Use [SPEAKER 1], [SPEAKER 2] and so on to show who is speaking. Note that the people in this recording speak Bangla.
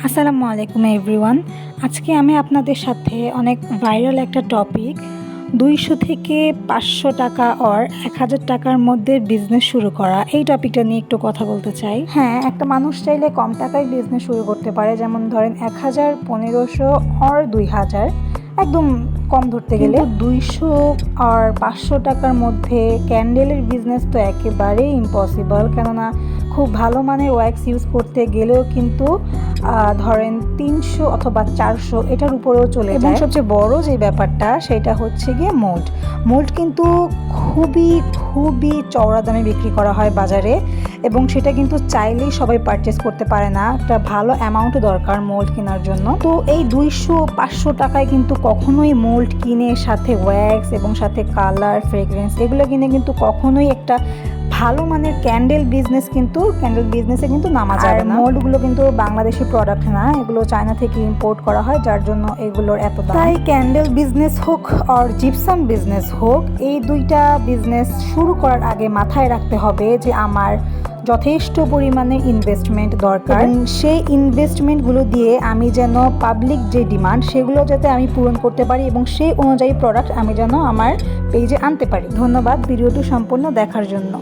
[SPEAKER 1] আসসালামু আলাইকুম এভরিওয়ান। আজকে আমি আপনাদের সাথে অনেক ভাইরাল একটা টপিক 200 থেকে 500 টাকা অর 1000 টাকার মধ্যে বিজনেস শুরু করা, এই টপিকটা নিয়ে একটু কথা বলতে চাই। হ্যাঁ, একটা মানুষ চাইলে কম টাকায় বিজনেস শুরু করতে পারে, যেমন ধরেন 1000, 1500 অর 2000, একদম কম ধরতে গেলে 200 আর 500 টাকার মধ্যে ক্যান্ডেলের বিজনেস তো একেবারেই ইম্পসিবল। কেননা খুব ভালো মানের ওয়্যাক্স ইউজ করতে গেলেও কিন্তু ধরেন 300 অথবা 400 এটার উপরেও চলে যায়। এবং সবচেয়ে বড় যে ব্যাপারটা সেটা হচ্ছে গিয়ে মোল্ড কিন্তু খুবই চওড়া দামে বিক্রি করা হয় বাজারে, এবং সেটা কিন্তু চাইলেই সবাই পারচেস করতে পারে না। একটা ভালো অ্যামাউন্ট দরকার মোল্ড কেনার জন্য। তো এই 200-500 টাকায় কিন্তু কখনোই মোল্ড কিনে সাথে ওয়্যাক্স এবং সাথে কালার, ফ্রেগ্রেন্স এগুলো কিনে কিন্তু কখনোই একটা ভালো মানের ক্যান্ডেল বিজনেসে কিন্তু নামা যাবে না। মোল্ডগুলো কিন্তু বাংলাদেশি প্রোডাক্ট না, এগুলো চায়না থেকে ইম্পোর্ট করা হয়, যার জন্য এগুলোর এত দাম। তাই ক্যান্ডেল বিজনেস হোক আর জিপসাম বিজনেস হোক, এই দুইটা বিজনেস শুরু করার আগে মাথায় রাখতে হবে যে আমার যথেষ্ট পরিমাণে ইনভেস্টমেন্ট দরকার, এবং সেই ইনভেস্টমেন্টগুলো দিয়ে আমি যেন পাবলিক যে ডিমান্ড সেগুলো যাতে আমি পূরণ করতে পারি, এবং সেই অনুযায়ী প্রোডাক্ট আমি যেন আমার পেজে আনতে পারি। ধন্যবাদ ভিডিওটি সম্পূর্ণ দেখার জন্য।